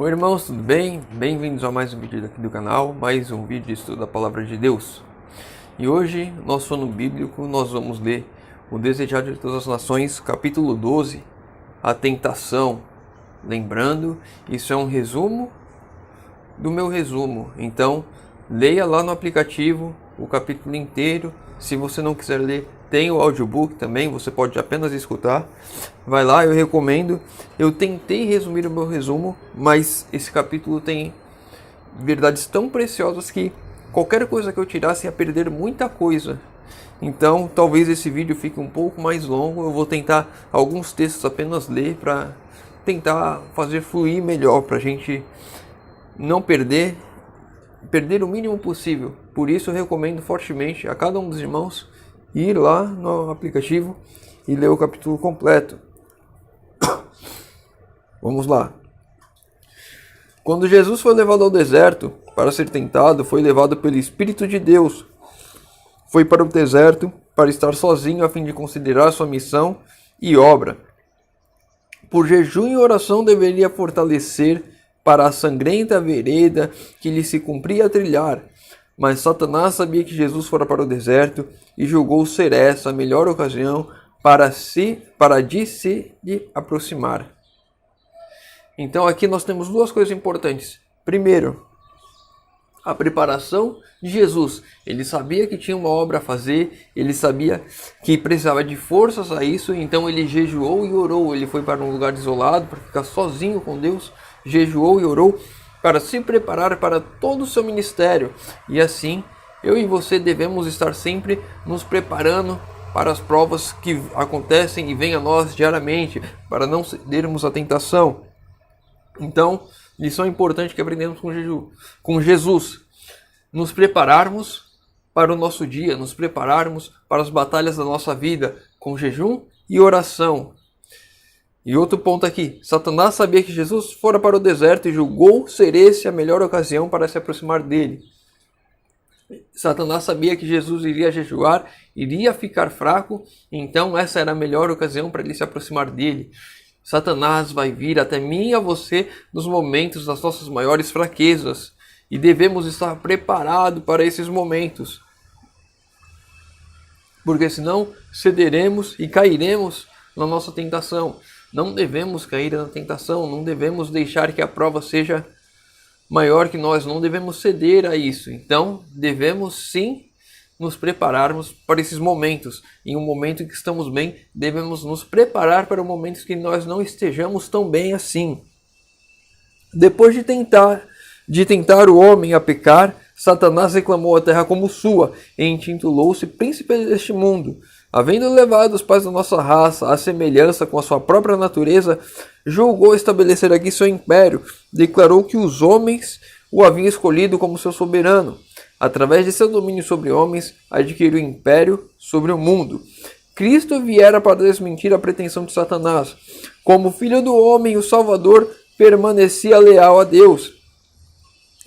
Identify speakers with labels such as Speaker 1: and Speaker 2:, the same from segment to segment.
Speaker 1: Oi irmãos, tudo bem? Bem-vindos a mais um vídeo aqui do canal, mais um vídeo de estudo da Palavra de Deus. E hoje, nosso ano bíblico, nós vamos ler o Desejado de Todas as Nações, capítulo 12, a tentação. Lembrando, isso é um resumo do meu resumo, então leia lá no aplicativo o capítulo inteiro. Se você não quiser ler, tem o audiobook também, você pode apenas escutar. Vai lá, eu recomendo. Eu tentei resumir o meu resumo, mas esse capítulo tem verdades tão preciosas que qualquer coisa que eu tirasse ia perder muita coisa. Então, talvez esse vídeo fique um pouco mais longo. Eu vou tentar alguns textos apenas ler para tentar fazer fluir melhor, para a gente não perder o mínimo possível. Por isso eu recomendo fortemente a cada um dos irmãos ir lá no aplicativo e ler o capítulo completo. Vamos lá. Quando Jesus foi levado ao deserto para ser tentado, foi levado pelo Espírito de Deus. Foi para o deserto para estar sozinho a fim de considerar sua missão e obra. Por jejum e oração deveria fortalecer para a sangrenta vereda que lhe se cumpria trilhar. Mas Satanás sabia que Jesus fora para o deserto e julgou ser essa a melhor ocasião para de se lhe aproximar. Então aqui nós temos duas coisas importantes. Primeiro, a preparação de Jesus. Ele sabia que tinha uma obra a fazer, ele sabia que precisava de forças a isso, então ele jejuou e orou. Ele foi para um lugar isolado para ficar sozinho com Deus, jejuou e orou para se preparar para todo o seu ministério. E assim, eu e você devemos estar sempre nos preparando para as provas que acontecem e vêm a nós diariamente, para não cedermos à tentação. Então, lição importante que aprendemos com Jesus. Nos prepararmos para o nosso dia, nos prepararmos para as batalhas da nossa vida com jejum e oração. E outro ponto aqui, Satanás sabia que Jesus fora para o deserto e julgou ser esse a melhor ocasião para se aproximar dele. Satanás sabia que Jesus iria jejuar, iria ficar fraco, então essa era a melhor ocasião para ele se aproximar dele. Satanás vai vir até mim e a você nos momentos das nossas maiores fraquezas e devemos estar preparados para esses momentos. Porque senão cederemos e cairemos na nossa tentação. Não devemos cair na tentação, não devemos deixar que a prova seja maior que nós, não devemos ceder a isso. Então, devemos sim nos prepararmos para esses momentos. Em um momento em que estamos bem, devemos nos preparar para momentos que nós não estejamos tão bem assim. Depois de tentar o homem a pecar, Satanás reclamou a terra como sua e intitulou-se príncipe deste mundo. Havendo levado os pais da nossa raça à semelhança com a sua própria natureza, julgou estabelecer aqui seu império, declarou que os homens o haviam escolhido como seu soberano. Através de seu domínio sobre homens, adquiriu império sobre o mundo. Cristo viera para desmentir a pretensão de Satanás. Como filho do homem, o Salvador permanecia leal a Deus.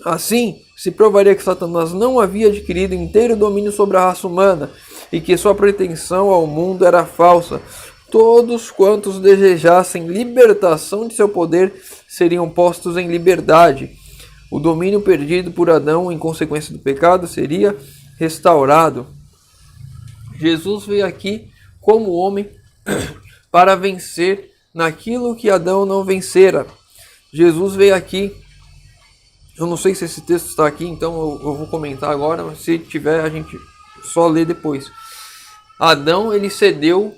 Speaker 1: Assim, se provaria que Satanás não havia adquirido inteiro domínio sobre a raça humana e que sua pretensão ao mundo era falsa. Todos quantos desejassem libertação de seu poder seriam postos em liberdade. O domínio perdido por Adão em consequência do pecado seria restaurado. Jesus veio aqui como homem para vencer naquilo que Adão não vencera. Jesus veio aqui. Eu não sei se esse texto está aqui, então eu vou comentar agora, mas se tiver a gente só lê depois. Adão, ele cedeu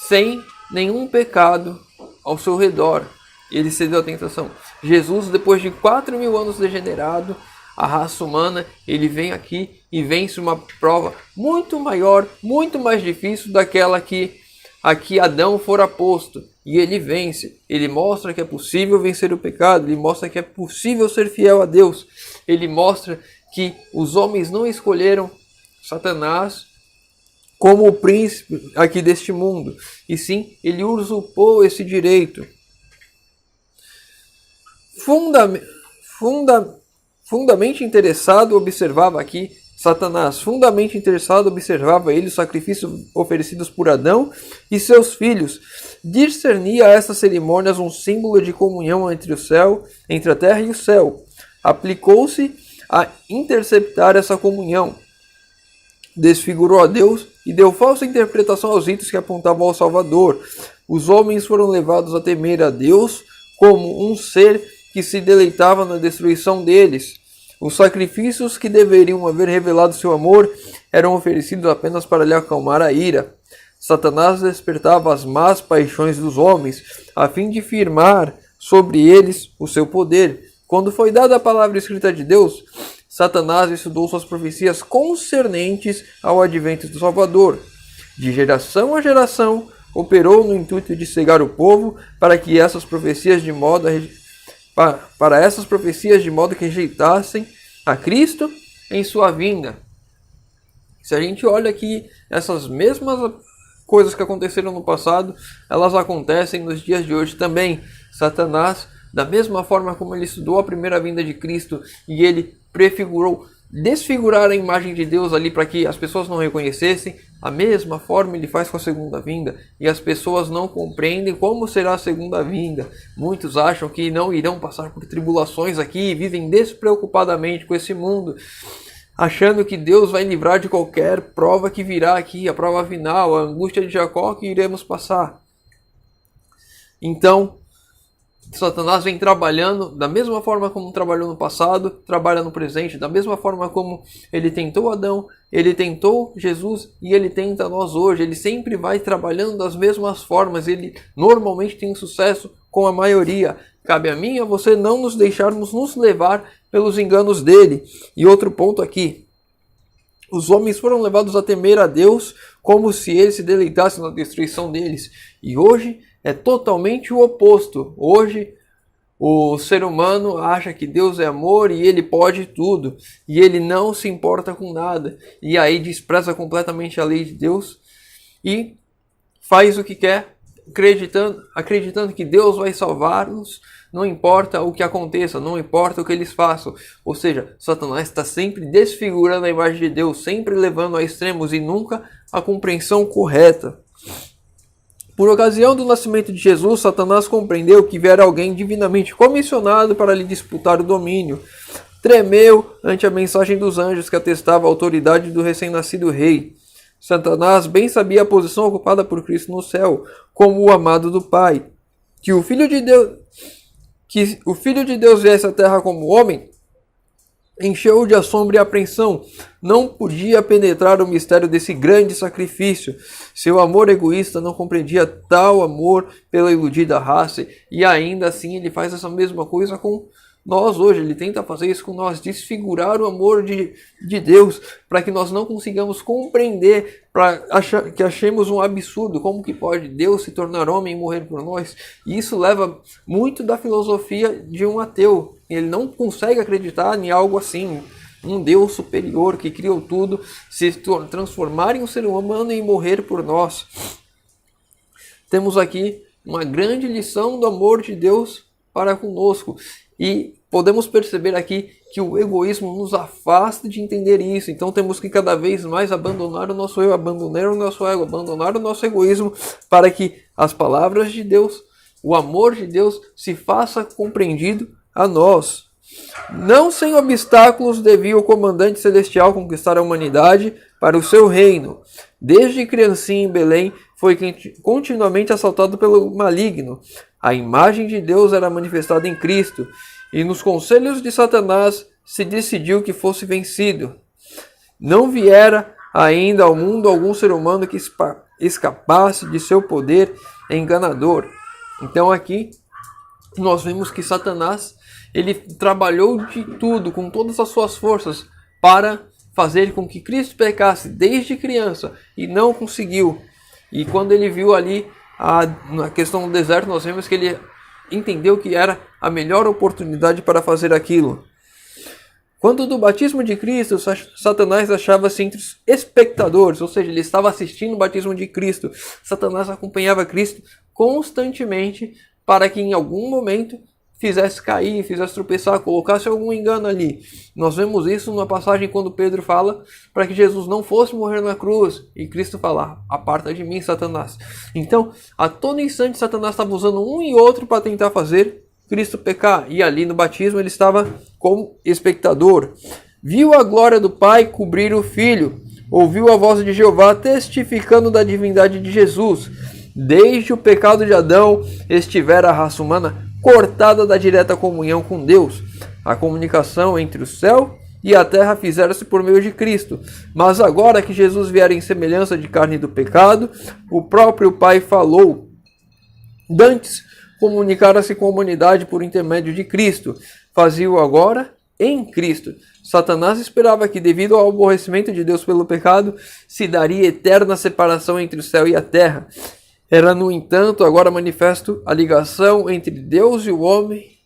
Speaker 1: sem nenhum pecado ao seu redor. Ele cedeu à tentação. Jesus, depois de 4.000 anos degenerado, a raça humana, ele vem aqui e vence uma prova muito maior, muito mais difícil daquela que aqui Adão fora posto. E ele vence. Ele mostra que é possível vencer o pecado. Ele mostra que é possível ser fiel a Deus. Ele mostra que os homens não escolheram Satanás como o príncipe aqui deste mundo. E sim, ele usurpou esse direito. Fundamente interessado, observava aqui Satanás, fundamente interessado, observava ele os sacrifícios oferecidos por Adão e seus filhos. Discernia a estas cerimônias um símbolo de comunhão entre a terra e o céu. Aplicou-se a interceptar essa comunhão. Desfigurou a Deus e deu falsa interpretação aos ritos que apontavam ao Salvador. Os homens foram levados a temer a Deus como um ser que se deleitava na destruição deles. Os sacrifícios que deveriam haver revelado seu amor eram oferecidos apenas para lhe acalmar a ira. Satanás despertava as más paixões dos homens, a fim de firmar sobre eles o seu poder. Quando foi dada a palavra escrita de Deus, Satanás estudou suas profecias concernentes ao advento do Salvador. De geração a geração, operou no intuito de cegar o povo para essas profecias de modo que rejeitassem a Cristo em sua vinda. Se a gente olha aqui, essas mesmas coisas que aconteceram no passado, elas acontecem nos dias de hoje também. Satanás, da mesma forma como ele estudou a primeira vinda de Cristo e ele desfigurar a imagem de Deus ali para que as pessoas não reconhecessem, a mesma forma ele faz com a segunda vinda, e as pessoas não compreendem como será a segunda vinda. Muitos acham que não irão passar por tribulações aqui e vivem despreocupadamente com esse mundo, achando que Deus vai livrar de qualquer prova que virá aqui, a prova final, a angústia de Jacó que iremos passar. Então, Satanás vem trabalhando da mesma forma como trabalhou no passado, trabalha no presente, da mesma forma como ele tentou Adão, ele tentou Jesus e ele tenta nós hoje. Ele sempre vai trabalhando das mesmas formas, ele normalmente tem sucesso com a maioria. Cabe a mim e a você não nos deixarmos nos levar pelos enganos dele. E outro ponto aqui, os homens foram levados a temer a Deus como se ele se deleitasse na destruição deles. E hoje é totalmente o oposto. Hoje o ser humano acha que Deus é amor e ele pode tudo. E ele não se importa com nada. E aí despreza completamente a lei de Deus e faz o que quer, acreditando que Deus vai salvar-nos. Não importa o que aconteça, não importa o que eles façam. Ou seja, Satanás está sempre desfigurando a imagem de Deus, sempre levando a extremos e nunca a compreensão correta. Por ocasião do nascimento de Jesus, Satanás compreendeu que viera alguém divinamente comissionado para lhe disputar o domínio. Tremeu ante a mensagem dos anjos que atestava a autoridade do recém-nascido rei. Satanás bem sabia a posição ocupada por Cristo no céu, como o amado do Pai. Que o Filho de Deus viesse à terra como homem encheu-o de assombro e apreensão. Não podia penetrar o mistério desse grande sacrifício. Seu amor egoísta não compreendia tal amor pela iludida raça, e ainda assim ele faz essa mesma coisa com nós hoje. Ele tenta fazer isso com nós, desfigurar o amor de Deus, para que nós não consigamos compreender, para que achemos um absurdo. Como que pode Deus se tornar homem e morrer por nós? E isso leva muito da filosofia de um ateu. Ele não consegue acreditar em algo assim. Um Deus superior que criou tudo, se transformar em um ser humano e morrer por nós. Temos aqui uma grande lição do amor de Deus para conosco. E podemos perceber aqui que o egoísmo nos afasta de entender isso. Então temos que cada vez mais abandonar o nosso eu, abandonar o nosso ego, abandonar o nosso egoísmo, para que as palavras de Deus, o amor de Deus, se faça compreendido a nós. Não sem obstáculos devia o comandante celestial conquistar a humanidade para o seu reino. Desde criancinha em Belém foi continuamente assaltado pelo maligno. A imagem de Deus era manifestada em Cristo, e nos conselhos de Satanás se decidiu que fosse vencido. Não viera ainda ao mundo algum ser humano que escapasse de seu poder enganador. Então aqui nós vemos que Satanás, ele trabalhou de tudo, com todas as suas forças, para fazer com que Cristo pecasse desde criança, e não conseguiu. E quando ele viu ali na questão do deserto, nós vemos que ele entendeu que era a melhor oportunidade para fazer aquilo. Quando do batismo de Cristo, Satanás achava-se entre os espectadores, ou seja, ele estava assistindo o batismo de Cristo. Satanás acompanhava Cristo constantemente para que em algum momento fizesse cair, fizesse tropeçar, colocasse algum engano ali. Nós vemos isso numa passagem quando Pedro fala para que Jesus não fosse morrer na cruz. E Cristo fala, aparta de mim, Satanás. Então, a todo instante, Satanás estava usando um e outro para tentar fazer Cristo pecar. E ali no batismo ele estava como espectador. Viu a glória do Pai cobrir o Filho. Ouviu a voz de Jeová testificando da divindade de Jesus. Desde o pecado de Adão estivera a raça humana cortada da direta comunhão com Deus. A comunicação entre o céu e a terra fizeram-se por meio de Cristo. Mas agora que Jesus vier em semelhança de carne do pecado, o próprio Pai falou. Dantes comunicara-se com a humanidade por intermédio de Cristo. Fazia-o agora em Cristo. Satanás esperava que, devido ao aborrecimento de Deus pelo pecado, se daria eterna separação entre o céu e a terra. Era, no entanto, agora manifesto a ligação entre Deus e o homem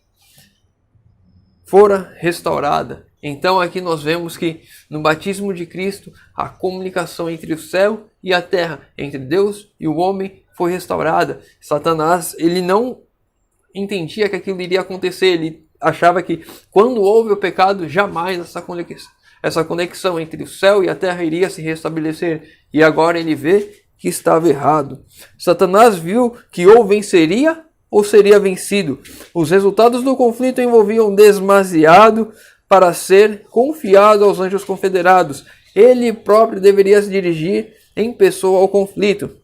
Speaker 1: fora restaurada. Então aqui nós vemos que no batismo de Cristo a comunicação entre o céu e a terra, entre Deus e o homem, foi restaurada. Satanás, ele não entendia que aquilo iria acontecer, ele achava que quando houve o pecado, jamais essa conexão entre o céu e a terra iria se restabelecer. E agora ele vê que estava errado. Satanás viu que ou venceria ou seria vencido. Os resultados do conflito envolviam demasiado para ser confiado aos anjos confederados. Ele próprio deveria se dirigir em pessoa ao conflito.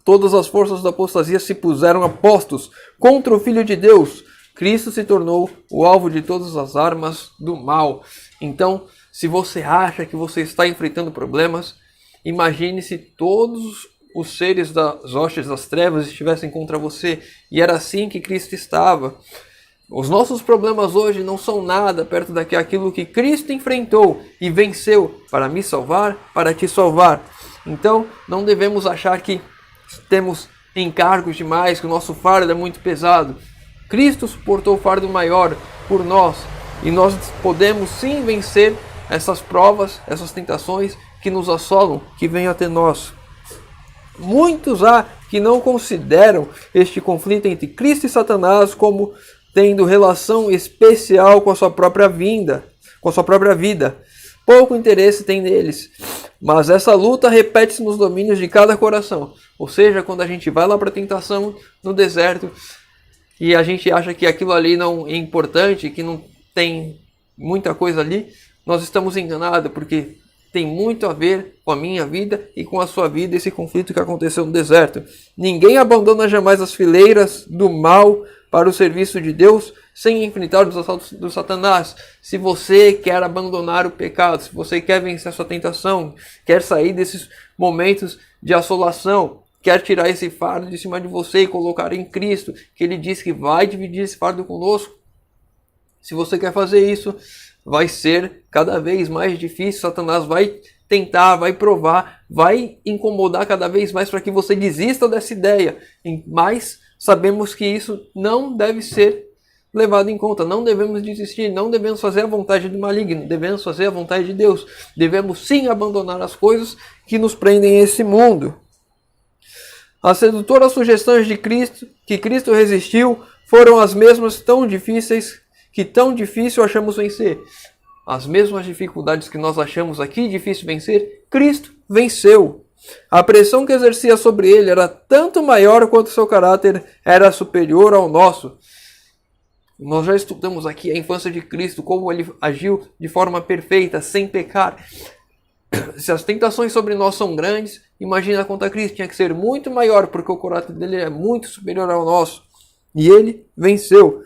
Speaker 1: Todas as forças da apostasia se puseram a postos contra o Filho de Deus. Cristo se tornou o alvo de todas as armas do mal. Então, se você acha que você está enfrentando problemas, imagine se todos os seres das hostes das trevas estivessem contra você. E era assim que Cristo estava. Os nossos problemas hoje não são nada perto daquilo que Cristo enfrentou e venceu para me salvar, para te salvar. Então, não devemos achar que temos encargos demais, que o nosso fardo é muito pesado. Cristo suportou o fardo maior por nós. E nós podemos sim vencer essas provas, essas tentações que nos assolam, que vêm até nós. Muitos há que não consideram este conflito entre Cristo e Satanás como tendo relação especial com a sua própria vida. Pouco interesse tem neles. Mas essa luta repete-se nos domínios de cada coração. Ou seja, quando a gente vai lá para a tentação no deserto e a gente acha que aquilo ali não é importante, que não tem muita coisa ali, nós estamos enganados, porque tem muito a ver com a minha vida e com a sua vida, esse conflito que aconteceu no deserto. Ninguém abandona jamais as fileiras do mal para o serviço de Deus sem enfrentar os assaltos do Satanás. Se você quer abandonar o pecado, se você quer vencer a sua tentação, quer sair desses momentos de assolação, quer tirar esse fardo de cima de você e colocar em Cristo, que Ele diz que vai dividir esse fardo conosco. Se você quer fazer isso, vai ser cada vez mais difícil. Satanás vai tentar, vai provar, vai incomodar cada vez mais para que você desista dessa ideia. Mas sabemos que isso não deve ser levado em conta. Não devemos desistir, não devemos fazer a vontade do maligno, devemos fazer a vontade de Deus. Devemos sim abandonar as coisas que nos prendem a esse mundo. As sedutoras sugestões de Cristo, que Cristo resistiu, foram as mesmas tão difícil achamos vencer. As mesmas dificuldades que nós achamos aqui difícil vencer, Cristo venceu. A pressão que exercia sobre ele era tanto maior quanto seu caráter era superior ao nosso. Nós já estudamos aqui a infância de Cristo, como ele agiu de forma perfeita, sem pecar. Se as tentações sobre nós são grandes, imagina quanto a Cristo tinha que ser muito maior, porque o caráter dele é muito superior ao nosso. E ele venceu.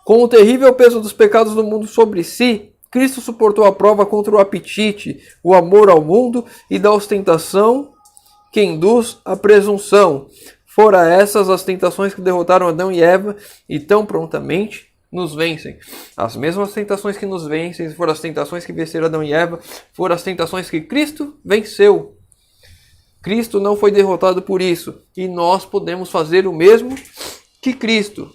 Speaker 1: Com o terrível peso dos pecados do mundo sobre si, Cristo suportou a prova contra o apetite, o amor ao mundo e da ostentação que induz à presunção. Fora essas as tentações que derrotaram Adão e Eva e tão prontamente nos vencem. As mesmas tentações que nos vencem foram as tentações que venceram Adão e Eva, foram as tentações que Cristo venceu. Cristo não foi derrotado por isso e nós podemos fazer o mesmo que Cristo.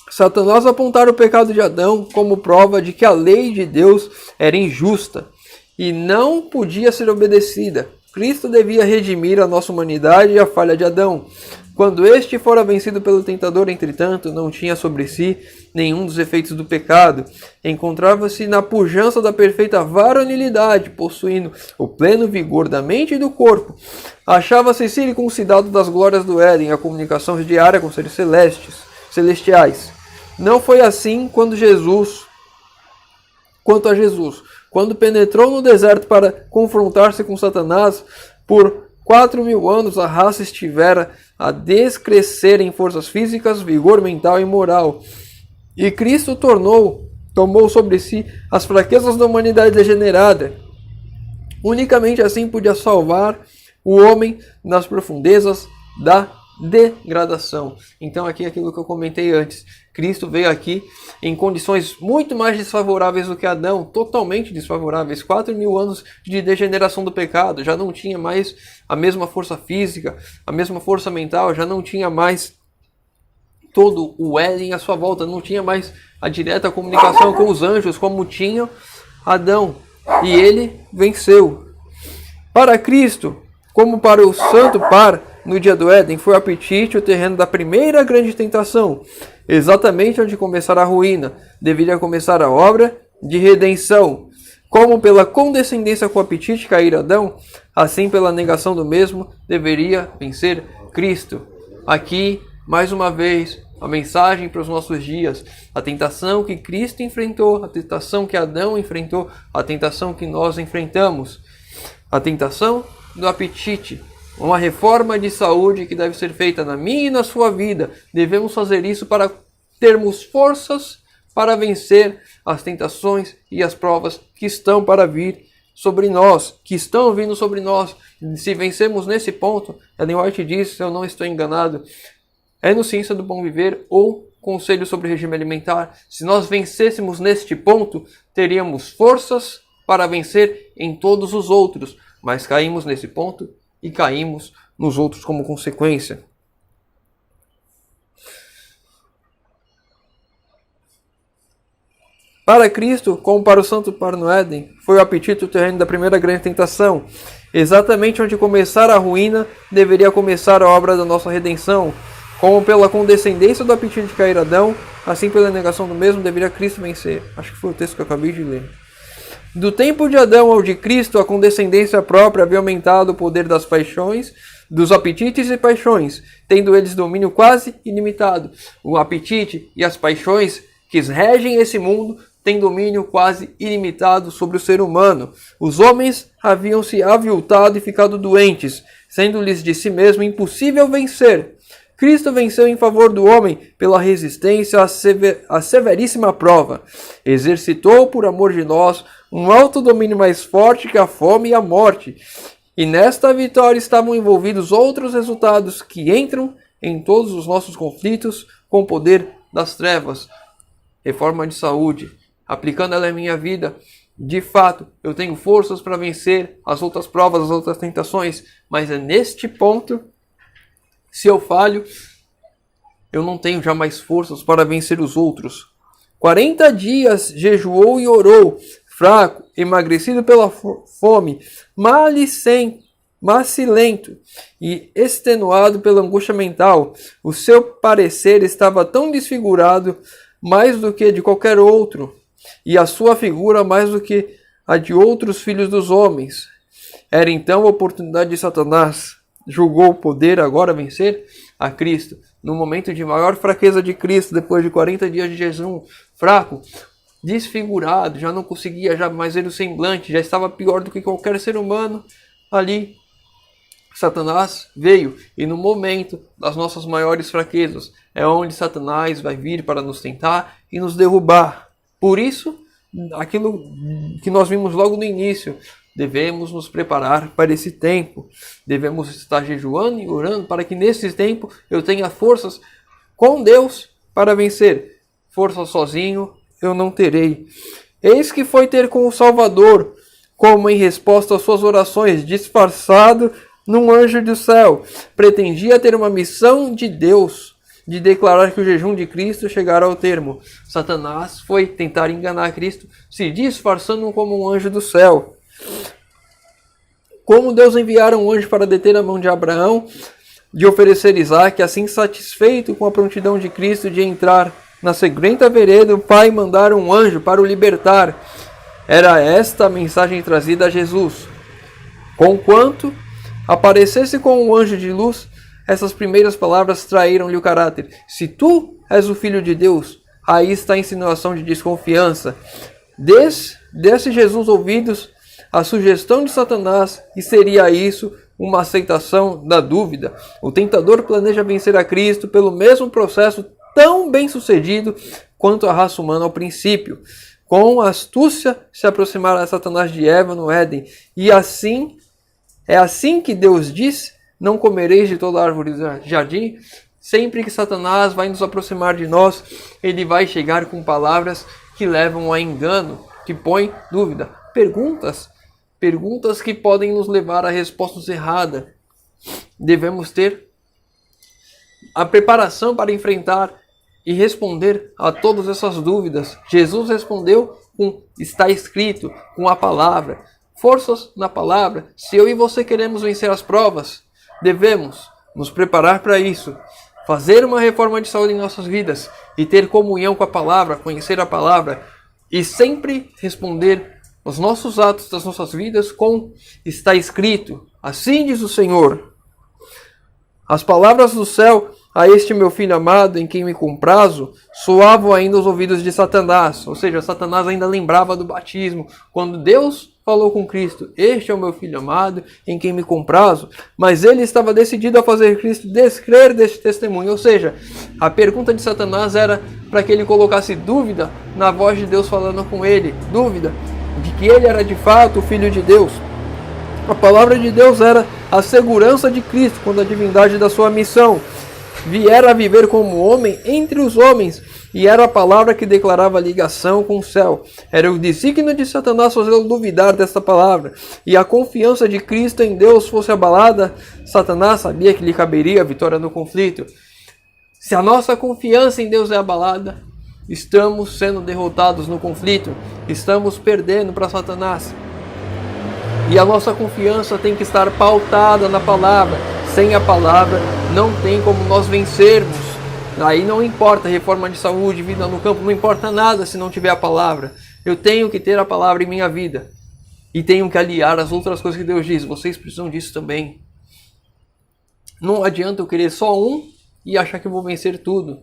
Speaker 1: Satanás apontara o pecado de Adão como prova de que a lei de Deus era injusta e não podia ser obedecida. Cristo devia redimir a nossa humanidade e a falha de Adão. Quando este fora vencido pelo tentador, entretanto, não tinha sobre si nenhum dos efeitos do pecado. Encontrava-se na pujança da perfeita varonilidade, possuindo o pleno vigor da mente e do corpo. Achava-se circuncidado das glórias do Éden, a comunicação diária com seres celestiais. Não foi assim quanto a Jesus. Quando penetrou no deserto para confrontar-se com Satanás, por 4.000 anos a raça estivera a descrescer em forças físicas, vigor mental e moral. E Cristo tomou sobre si as fraquezas da humanidade degenerada. Unicamente assim podia salvar o homem nas profundezas da degradação. Então aqui é aquilo que eu comentei antes. Cristo veio aqui em condições muito mais desfavoráveis do que Adão, totalmente desfavoráveis. 4.000 anos de degeneração do pecado, já não tinha mais a mesma força física, a mesma força mental, já não tinha mais todo o Éden à sua volta, não tinha mais a direta comunicação com os anjos como tinha Adão. E ele venceu. Para Cristo, como para o santo par no dia do Éden, foi o apetite o terreno da primeira grande tentação. Exatamente onde começar a ruína, deveria começar a obra de redenção. Como pela condescendência com o apetite cair Adão, assim pela negação do mesmo deveria vencer Cristo. Aqui, mais uma vez, a mensagem para os nossos dias. A tentação que Cristo enfrentou, a tentação que Adão enfrentou, a tentação que nós enfrentamos. A tentação do apetite. Uma reforma de saúde que deve ser feita na minha e na sua vida. Devemos fazer isso para termos forças para vencer as tentações e as provas que estão para vir sobre nós, que estão vindo sobre nós. Se vencermos nesse ponto, Ellen White diz, se eu não estou enganado, é no Ciência do Bom Viver ou Conselho sobre Regime Alimentar. Se nós vencêssemos neste ponto, teríamos forças para vencer em todos os outros. Mas caímos nesse ponto e caímos nos outros como consequência. Para Cristo, como para o santo par no Éden, foi o apetite o terreno da primeira grande tentação. Exatamente onde começar a ruína, deveria começar a obra da nossa redenção. Como pela condescendência do apetite de cair Adão, assim pela negação do mesmo, deveria Cristo vencer. Acho que foi o texto que eu acabei de ler. Do tempo de Adão ao de Cristo, a condescendência própria havia aumentado o poder das paixões, dos apetites e paixões, tendo eles domínio quase ilimitado. O apetite e as paixões que regem esse mundo têm domínio quase ilimitado sobre o ser humano. Os homens haviam se aviltado e ficado doentes, sendo-lhes de si mesmo impossível vencer. Cristo venceu em favor do homem pela resistência à severíssima prova. Exercitou, por amor de nós, um alto domínio mais forte que a fome e a morte. E nesta vitória estavam envolvidos outros resultados que entram em todos os nossos conflitos com o poder das trevas. Reforma de saúde. Aplicando ela em minha vida, de fato, eu tenho forças para vencer as outras provas, as outras tentações. Mas é neste ponto, se eu falho, eu não tenho já mais forças para vencer os outros. 40 dias jejuou e orou, fraco, emagrecido pela fome, macilento e extenuado pela angústia mental. O seu parecer estava tão desfigurado mais do que de qualquer outro, e a sua figura mais do que a de outros filhos dos homens. Era então a oportunidade de Satanás. Julgou o poder agora vencer a Cristo. No momento de maior fraqueza de Cristo, depois de 40 dias de jejum, fraco, desfigurado, já não conseguia já mais ver o semblante, já estava pior do que qualquer ser humano ali. Satanás veio, e no momento das nossas maiores fraquezas é onde Satanás vai vir para nos tentar e nos derrubar. Por isso, aquilo que nós vimos logo no início, devemos nos preparar para esse tempo. Devemos estar jejuando e orando para que nesse tempo eu tenha forças com Deus para vencer. Força sozinho eu não terei. Eis que foi ter com o Salvador, como em resposta às suas orações, disfarçado num anjo do céu. Pretendia ter uma missão de Deus, de declarar que o jejum de Cristo chegara ao termo. Satanás foi tentar enganar Cristo, se disfarçando como um anjo do céu. como Deus enviara um anjo para deter a mão de Abraão de oferecer Isaque, assim satisfeito com a prontidão de Cristo de entrar na sangrenta vereda, o Pai mandara um anjo para o libertar. Era esta a mensagem trazida a Jesus. Conquanto aparecesse com um anjo de luz, essas primeiras palavras traíram-lhe o caráter. Se tu és o Filho de Deus, aí está a insinuação de desconfiança. Desse Jesus ouvidos a sugestão de Satanás, e seria isso uma aceitação da dúvida. O tentador planeja vencer a Cristo pelo mesmo processo tão bem sucedido quanto a raça humana ao princípio. Com astúcia se aproximará Satanás de Eva no Éden. E assim, é assim que Deus diz: não comereis de toda árvore do jardim. Sempre que Satanás vai nos aproximar de nós, ele vai chegar com palavras que levam a engano, que põem dúvida. Perguntas que podem nos levar a respostas erradas. Devemos ter a preparação para enfrentar e responder a todas essas dúvidas. Jesus respondeu com está escrito, com a palavra. Forças na palavra. Se eu e você queremos vencer as provas, devemos nos preparar para isso. Fazer uma reforma de saúde em nossas vidas e ter comunhão com a palavra, conhecer a palavra e sempre responder os nossos atos das nossas vidas com está escrito. Assim diz o Senhor. As palavras do céu a este meu filho amado, em quem me comprazo, soavam ainda aos ouvidos de Satanás. Ou seja, Satanás ainda lembrava do batismo. Quando Deus falou com Cristo, este é o meu filho amado, em quem me comprazo. Mas ele estava decidido a fazer Cristo descrer deste testemunho. Ou seja, a pergunta de Satanás era para que ele colocasse dúvida na voz de Deus falando com ele. Dúvida de que ele era de fato o Filho de Deus. A palavra de Deus era a segurança de Cristo quando a divindade da sua missão viera a viver como homem entre os homens, e era a palavra que declarava a ligação com o céu. Era o desígnio de Satanás fazê-lo duvidar desta palavra, e a confiança de Cristo em Deus fosse abalada. Satanás sabia que lhe caberia a vitória no conflito. Se a nossa confiança em Deus é abalada, estamos sendo derrotados no conflito, estamos perdendo para Satanás. E a nossa confiança tem que estar pautada na palavra. Sem a palavra não tem como nós vencermos. Aí não importa reforma de saúde, vida no campo, não importa nada se não tiver a palavra. Eu tenho que ter a palavra em minha vida. E tenho que aliar as outras coisas que Deus diz. Vocês precisam disso também. Não adianta eu querer só um e achar que eu vou vencer tudo.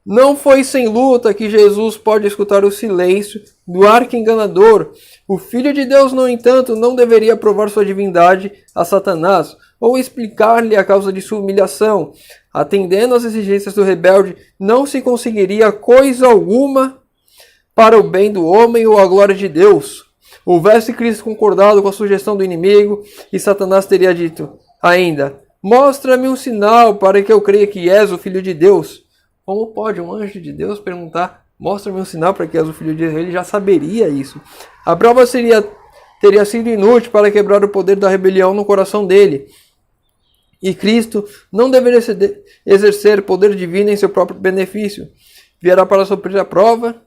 Speaker 1: Não foi sem luta que Jesus pode escutar o silêncio do arqui-enganador. O Filho de Deus, no entanto, não deveria provar sua divindade a Satanás ou explicar-lhe a causa de sua humilhação. Atendendo às exigências do rebelde, não se conseguiria coisa alguma para o bem do homem ou a glória de Deus. Houvesse Cristo concordado com a sugestão do inimigo, e Satanás teria dito ainda: mostra-me um sinal para que eu creia que és o Filho de Deus. Como pode um anjo de Deus perguntar, mostra-me um sinal para que és o Filho de Deus? Ele já saberia isso. A prova teria sido inútil para quebrar o poder da rebelião no coração dele. E Cristo não deveria exercer poder divino em seu próprio benefício. Virá para suprir a prova,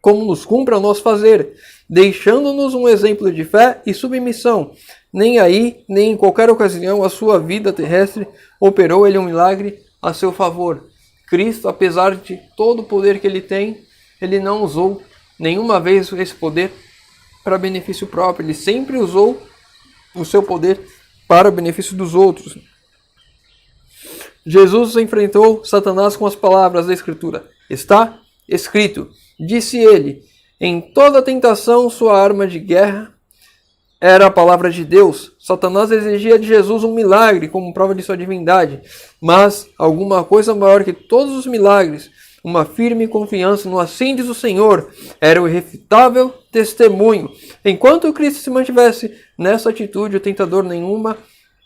Speaker 1: como nos cumpre a nós fazer, deixando-nos um exemplo de fé e submissão. Nem aí, nem em qualquer ocasião, a sua vida terrestre operou ele um milagre a seu favor. Cristo, apesar de todo o poder que ele tem, ele não usou nenhuma vez esse poder para benefício próprio. Ele sempre usou o seu poder para o benefício dos outros. Jesus enfrentou Satanás com as palavras da Escritura. Está escrito, disse ele, em toda tentação sua arma de guerra era a palavra de Deus. Satanás exigia de Jesus um milagre como prova de sua divindade, mas alguma coisa maior que todos os milagres, uma firme confiança no assim diz o Senhor, era o irrefutável testemunho. Enquanto Cristo se mantivesse nessa atitude, o tentador nenhuma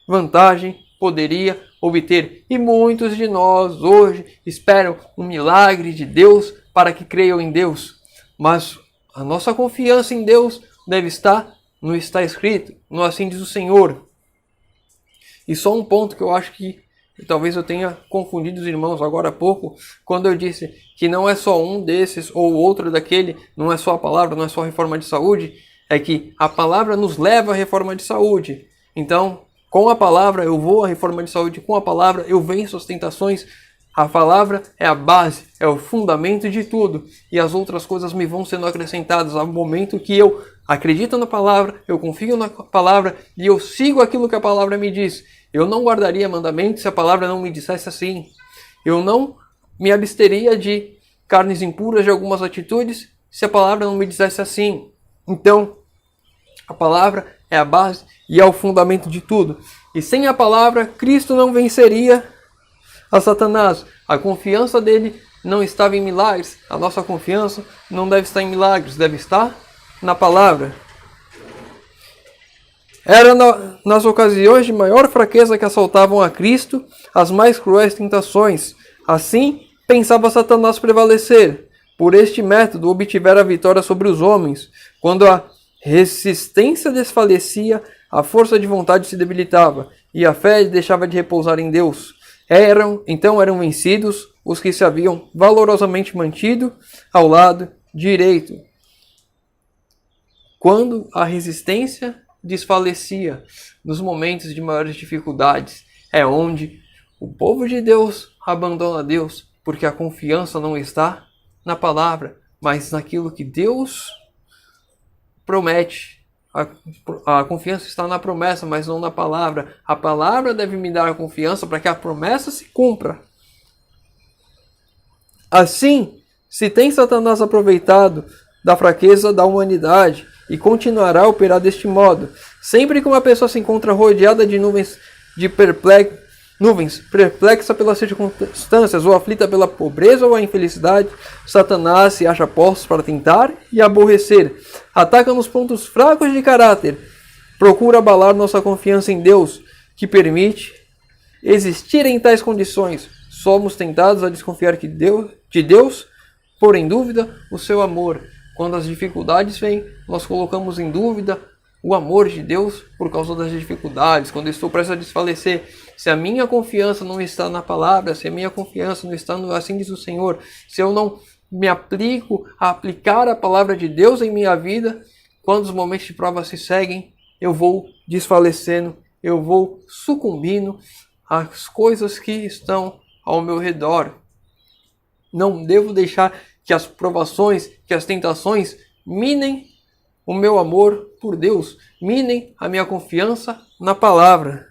Speaker 1: vantagem poderia obter. E muitos de nós hoje esperam um milagre de Deus para que creiam em Deus. Mas a nossa confiança em Deus deve estar no está escrito, no assim diz o Senhor. E só um ponto que eu acho que talvez eu tenha confundido os irmãos agora há pouco, quando eu disse que não é só um desses ou outro daquele, não é só a palavra, não é só a reforma de saúde, é que a palavra nos leva à reforma de saúde. Então, com a palavra eu vou à reforma de saúde, com a palavra eu venço as tentações. A palavra é a base, é o fundamento de tudo. E as outras coisas me vão sendo acrescentadas ao momento que eu acredito na palavra, eu confio na palavra e eu sigo aquilo que a palavra me diz. Eu não guardaria mandamentos se a palavra não me dissesse assim. Eu não me absteria de carnes impuras, de algumas atitudes, se a palavra não me dissesse assim. Então, a palavra é a base e é o fundamento de tudo. E sem a palavra, Cristo não venceria a Satanás. A confiança dele não estava em milagres. A nossa confiança não deve estar em milagres, deve estar na palavra. Era nas ocasiões de maior fraqueza que assaltavam a Cristo as mais cruéis tentações. Assim, pensava Satanás prevalecer. Por este método, obtivera a vitória sobre os homens. Quando a resistência desfalecia, a força de vontade se debilitava, e a fé deixava de repousar em Deus. Então eram vencidos os que se haviam valorosamente mantido ao lado direito. Quando a resistência desfalecia nos momentos de maiores dificuldades, é onde o povo de Deus abandona Deus, porque a confiança não está na palavra, mas naquilo que Deus promete. A confiança está na promessa, mas não na palavra. A palavra deve me dar a confiança para que a promessa se cumpra. Assim, se tem Satanás aproveitado da fraqueza da humanidade e continuará a operar deste modo, sempre que uma pessoa se encontra rodeada de nuvens perplexa pelas circunstâncias ou aflita pela pobreza ou a infelicidade, Satanás se acha postos para tentar e aborrecer. Ataca nos pontos fracos de caráter. Procura abalar nossa confiança em Deus, que permite existir em tais condições. Somos tentados a desconfiar de Deus, pôr em dúvida o seu amor. Quando as dificuldades vêm, nós colocamos em dúvida o amor de Deus por causa das dificuldades. Quando eu estou prestes a desfalecer, se a minha confiança não está na palavra, se a minha confiança não está no assim diz o Senhor, se eu não me aplico a aplicar a palavra de Deus em minha vida, quando os momentos de prova se seguem, eu vou desfalecendo, eu vou sucumbindo às coisas que estão ao meu redor. Não devo deixar que as provações, que as tentações minem o meu amor por Deus, minem a minha confiança na palavra.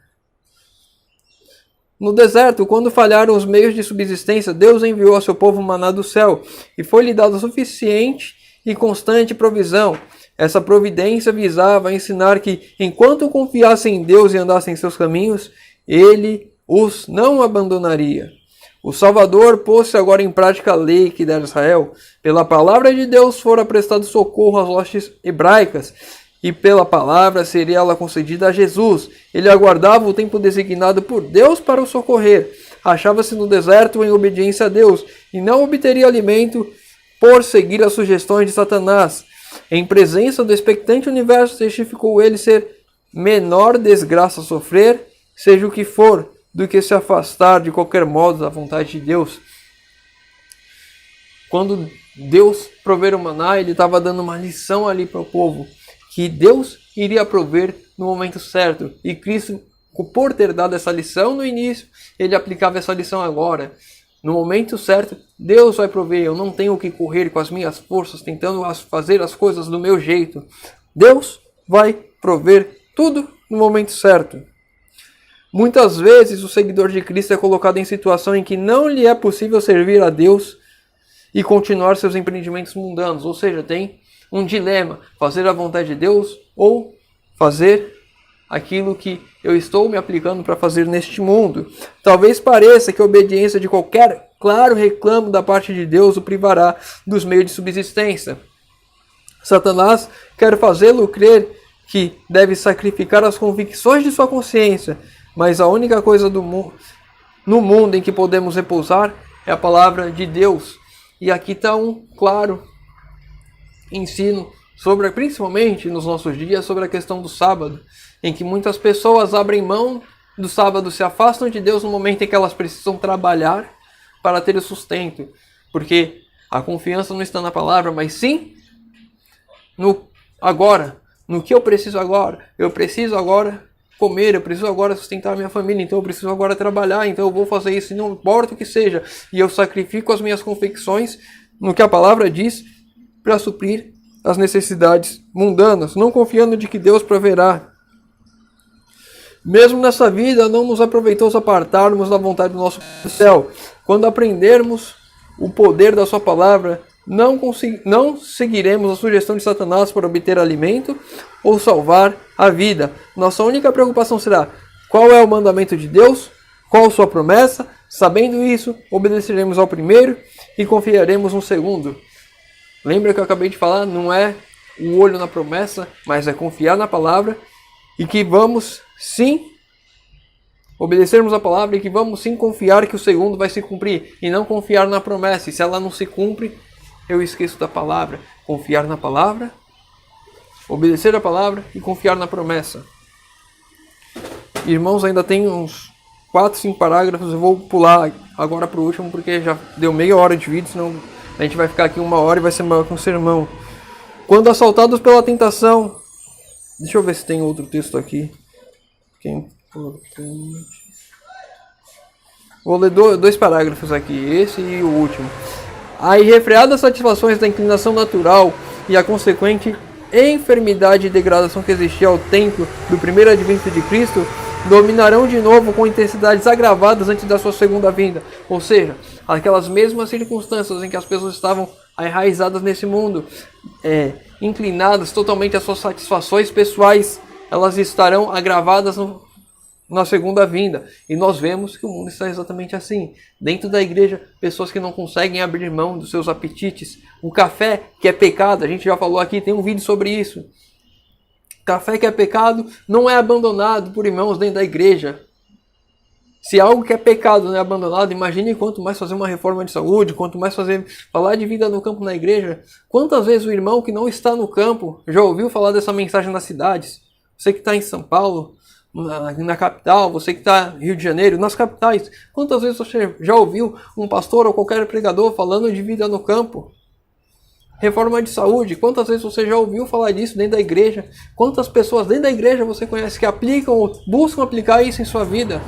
Speaker 1: No deserto, quando falharam os meios de subsistência, Deus enviou ao seu povo maná do céu, e foi-lhe dado suficiente e constante provisão. Essa providência visava ensinar que, enquanto confiassem em Deus e andassem em seus caminhos, Ele os não abandonaria. O Salvador pôs-se agora em prática a lei que dera a Israel. Pela palavra de Deus fora prestado socorro às hostes hebraicas, e pela palavra seria ela concedida a Jesus. Ele aguardava o tempo designado por Deus para o socorrer. Achava-se no deserto em obediência a Deus, e não obteria alimento por seguir as sugestões de Satanás. Em presença do expectante universo, testificou ele ser menor desgraça a sofrer, seja o que for, do que se afastar de qualquer modo da vontade de Deus. Quando Deus prover o maná, ele estava dando uma lição ali para o povo, que Deus iria prover no momento certo. E Cristo, por ter dado essa lição no início, ele aplicava essa lição agora. No momento certo, Deus vai prover. Eu não tenho que correr com as minhas forças, tentando fazer as coisas do meu jeito. Deus vai prover tudo no momento certo. Muitas vezes o seguidor de Cristo é colocado em situação em que não lhe é possível servir a Deus e continuar seus empreendimentos mundanos. Ou seja, tem um dilema: fazer a vontade de Deus ou fazer aquilo que eu estou me aplicando para fazer neste mundo. Talvez pareça que a obediência de qualquer claro reclamo da parte de Deus o privará dos meios de subsistência. Satanás quer fazê-lo crer que deve sacrificar as convicções de sua consciência, mas a única coisa no mundo em que podemos repousar é a palavra de Deus. E aqui está um claro ensino sobre, principalmente nos nossos dias, sobre a questão do sábado, em que muitas pessoas abrem mão do sábado, se afastam de Deus no momento em que elas precisam trabalhar para ter o sustento, porque a confiança não está na palavra, mas sim no agora, no que eu preciso agora. Eu preciso agora comer, eu preciso agora sustentar a minha família, então eu preciso agora trabalhar, então eu vou fazer isso, não importa o que seja. E eu sacrifico as minhas convicções no que a palavra diz para suprir as necessidades mundanas, não confiando de que Deus proverá. Mesmo nessa vida, não nos aproveitou se apartarmos da vontade do nosso céu. Quando aprendermos o poder da sua palavra, não seguiremos a sugestão de Satanás para obter alimento ou salvar a vida. Nossa única preocupação será: qual é o mandamento de Deus? Qual sua promessa? Sabendo isso, obedeceremos ao primeiro e confiaremos no segundo. Lembra que eu acabei de falar? Não é o olho na promessa, mas é confiar na palavra e que vamos sim obedecermos a palavra e que vamos sim confiar que o segundo vai se cumprir e não confiar na promessa. E se ela não se cumpre, eu esqueço da palavra. Confiar na palavra, obedecer a palavra e confiar na promessa. Irmãos, ainda tem uns 4, 5 parágrafos. Eu vou pular agora para o último porque já deu meia hora de vídeo, senão a gente vai ficar aqui 1 hora e vai ser maior que um sermão. Quando assaltados pela tentação... Deixa eu ver se tem outro texto aqui. Que é importante. Vou ler 2 parágrafos aqui, esse e o último. A irrefreadas satisfações da inclinação natural e a consequente enfermidade e degradação que existia ao tempo do primeiro advento de Cristo dominarão de novo com intensidades agravadas antes da sua segunda vinda. Ou seja, aquelas mesmas circunstâncias em que as pessoas estavam enraizadas nesse mundo, inclinadas totalmente às suas satisfações pessoais, elas estarão agravadas na segunda vinda. E nós vemos que o mundo está exatamente assim. Dentro da igreja, pessoas que não conseguem abrir mão dos seus apetites. O café, que é pecado, a gente já falou aqui, tem um vídeo sobre isso. Café que é pecado não é abandonado por irmãos dentro da igreja. Se algo que é pecado não é abandonado, imagine quanto mais fazer uma reforma de saúde, quanto mais falar de vida no campo na igreja. Quantas vezes o irmão que não está no campo já ouviu falar dessa mensagem nas cidades? Você que está em São Paulo, na capital, você que está no Rio de Janeiro, nas capitais. Quantas vezes você já ouviu um pastor ou qualquer pregador falando de vida no campo? Reforma de saúde, quantas vezes você já ouviu falar disso dentro da igreja? Quantas pessoas dentro da igreja você conhece que aplicam ou buscam aplicar isso em sua vida?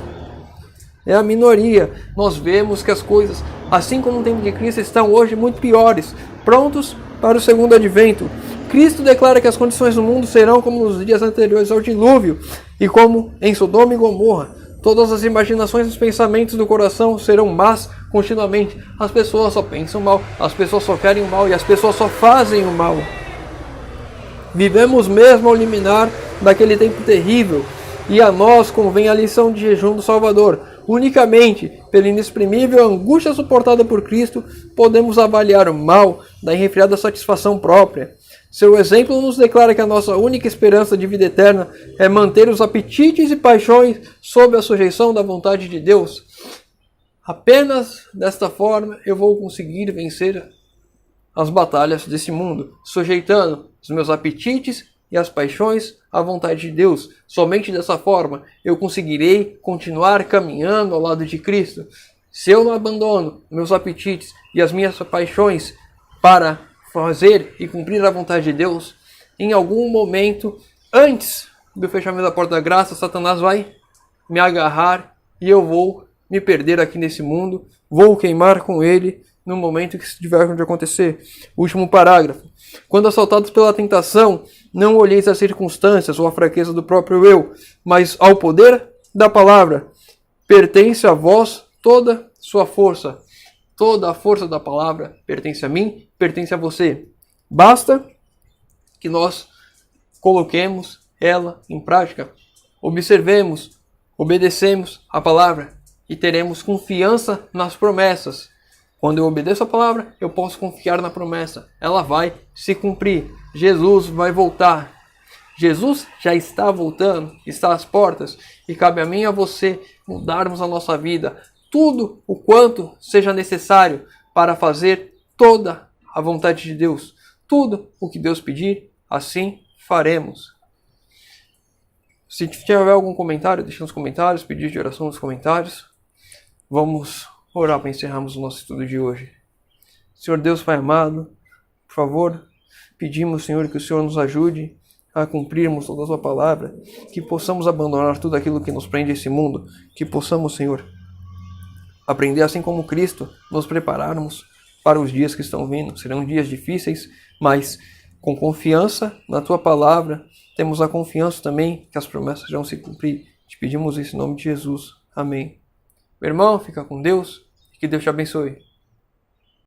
Speaker 1: É a minoria. Nós vemos que as coisas, assim como no tempo de Cristo, estão hoje muito piores, prontos para o segundo advento. Cristo declara que as condições do mundo serão como nos dias anteriores ao dilúvio, e como em Sodoma e Gomorra. Todas as imaginações e os pensamentos do coração serão más continuamente. As pessoas só pensam mal, as pessoas só querem o mal e as pessoas só fazem o mal. Vivemos mesmo ao liminar daquele tempo terrível, e a nós convém a lição de jejum do Salvador. Unicamente pela inexprimível angústia suportada por Cristo podemos avaliar o mal da irrefriada satisfação própria. Seu exemplo nos declara que a nossa única esperança de vida eterna é manter os apetites e paixões sob a sujeição da vontade de Deus. Apenas desta forma eu vou conseguir vencer as batalhas desse mundo, sujeitando os meus apetites e as paixões à vontade de Deus. Somente dessa forma eu conseguirei continuar caminhando ao lado de Cristo. Se eu não abandono meus apetites e as minhas paixões para fazer e cumprir a vontade de Deus, em algum momento, antes do fechamento da porta da graça, Satanás vai me agarrar e eu vou me perder aqui nesse mundo, vou queimar com ele no momento que isso tiver de acontecer. Último parágrafo. Quando assaltados pela tentação, não olheis as circunstâncias ou a fraqueza do próprio eu, mas ao poder da palavra. Pertence a vós toda sua força. Toda a força da palavra pertence a mim, pertence a você. Basta que nós coloquemos ela em prática. Observemos, obedecemos a palavra e teremos confiança nas promessas. Quando eu obedeço a palavra, eu posso confiar na promessa. Ela vai se cumprir. Jesus vai voltar. Jesus já está voltando, está às portas. E cabe a mim e a você mudarmos a nossa vida. Tudo o quanto seja necessário para fazer toda a vontade de Deus. Tudo o que Deus pedir, assim faremos. Se tiver algum comentário, deixe nos comentários, pedido de oração nos comentários. Vamos orar para encerrarmos o nosso estudo de hoje. Senhor Deus Pai amado, por favor, pedimos, Senhor, que o Senhor nos ajude a cumprirmos toda a tua palavra, que possamos abandonar tudo aquilo que nos prende a esse mundo, que possamos, Senhor, aprender assim como Cristo, nos prepararmos para os dias que estão vindo. Serão dias difíceis, mas com confiança na tua palavra, temos a confiança também que as promessas vão se cumprir. Te pedimos isso em nome de Jesus. Amém. Meu irmão, fica com Deus e que Deus te abençoe.